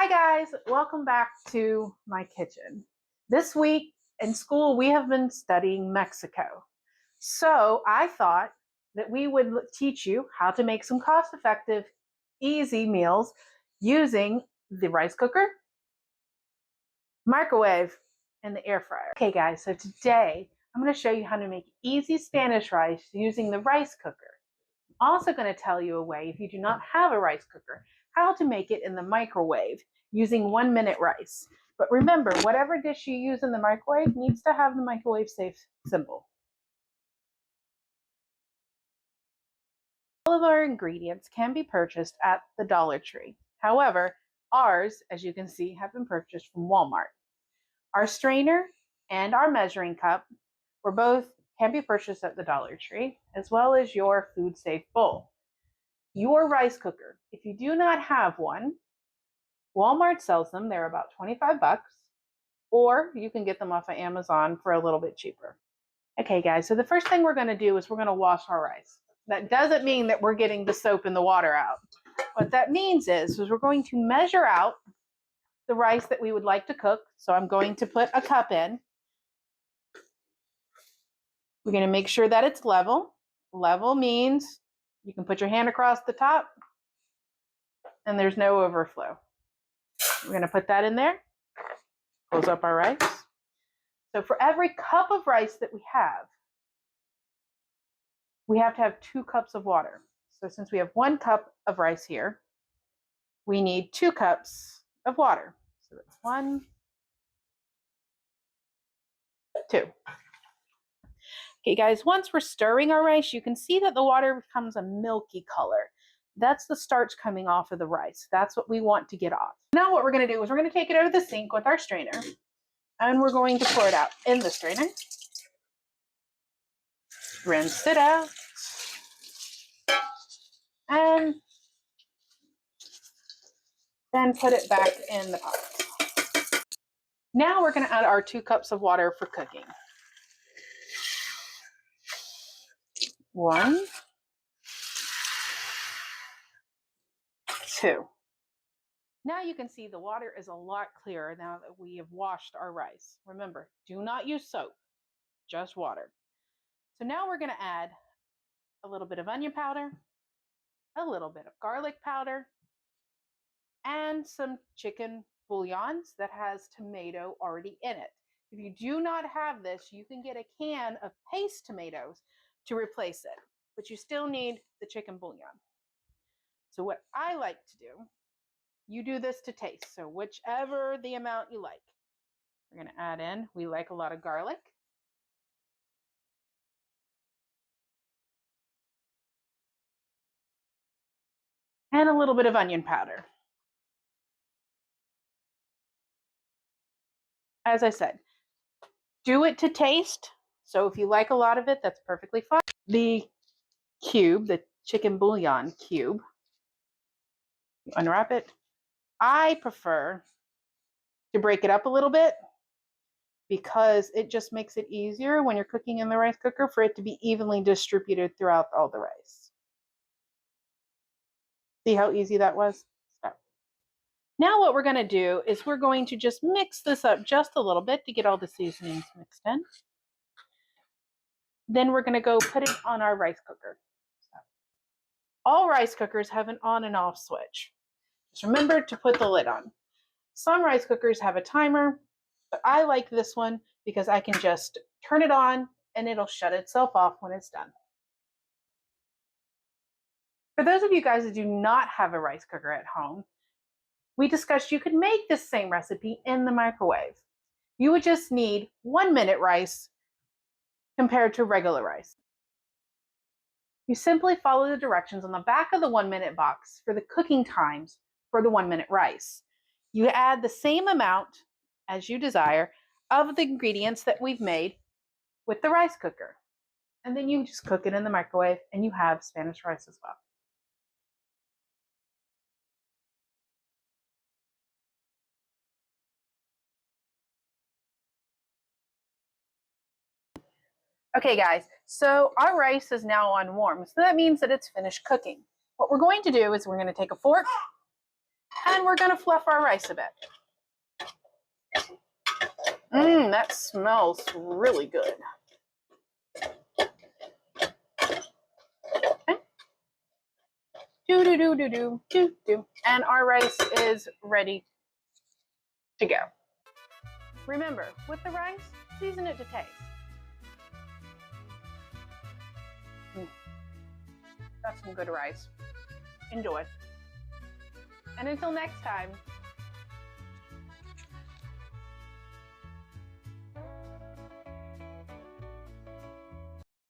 Hi guys, welcome back to my kitchen. This week in school we have been studying Mexico. So I thought that we would teach you how to make some cost-effective, easy meals using the rice cooker, microwave, and the air fryer. Okay guys, so today I'm going to show you how to make easy Spanish rice using the rice cooker. I'm also going to tell you a way, if you do not have a rice cooker, how to make it in the microwave using 1-minute rice. But remember, whatever dish you use in the microwave needs to have the microwave safe symbol. All of our ingredients can be purchased at the Dollar Tree. However, ours, as you can see, have been purchased from Walmart. Our strainer and our measuring cup can be purchased at the Dollar Tree, as well as your food safe bowl. Your rice cooker, if you do not have one, Walmart sells them. They're about 25 bucks, or you can get them off of Amazon for a little bit cheaper. Okay guys, so the first thing we're going to do is we're going to wash our rice. That doesn't mean that we're getting the soap and the water out. What that means is we're going to measure out the rice that we would like to cook. So I'm going to put a cup in. We're going to make sure that it's level. Level means you can put your hand across the top and there's no overflow. We're going to put that in there. Close up our rice. So for every cup of rice that we have to have 2 cups of water. So since we have 1 cup of rice here, we need 2 cups of water. So that's 1, 2. Okay guys, once we're stirring our rice, you can see that the water becomes a milky color. That's the starch coming off of the rice. That's what we want to get off. Now what we're going to do is we're going to take it over to the sink with our strainer, and we're going to pour it out in the strainer. Rinse it out. And then put it back in the pot. Now we're going to add our 2 cups of water for cooking. 1, 2. Now you can see the water is a lot clearer now that we have washed our rice. Remember, do not use soap, just water. So now we're going to add a little bit of onion powder, a little bit of garlic powder, and some chicken bouillons that has tomato already in it. If you do not have this, you can get a can of paste tomatoes to replace it, but you still need the chicken bouillon. So what I like to do, you do this to taste. So whichever the amount you like. We're going to add in, we like a lot of garlic. And a little bit of onion powder. As I said, do it to taste. So if you like a lot of it, that's perfectly fine. The cube, the chicken bouillon cube, you unwrap it. I prefer to break it up a little bit because it just makes it easier when you're cooking in the rice cooker for it to be evenly distributed throughout all the rice. See how easy that was? So, now what we're going to do is we're going to just mix this up just a little bit to get all the seasonings mixed in. Then we're going to go put it on our rice cooker. So, all rice cookers have an on and off switch. Just remember to put the lid on. Some rice cookers have a timer, but I like this one because I can just turn it on and it'll shut itself off when it's done. For those of you guys that do not have a rice cooker at home, we discussed you could make this same recipe in the microwave. You would just need 1-minute rice compared to regular rice. You simply follow the directions on the back of the 1-minute box for the cooking times for the 1-minute rice. You add the same amount as you desire of the ingredients that we've made with the rice cooker. And then you just cook it in the microwave and you have Spanish rice as well. Okay guys, so our rice is now on warm. So that means that it's finished cooking. What we're going to do is we're going to take a fork And we're gonna fluff our rice a bit. That smells really good. Okay. Do. And our rice is ready to go. Remember, with the rice, season it to taste. That's some good rice. Enjoy. And until next time,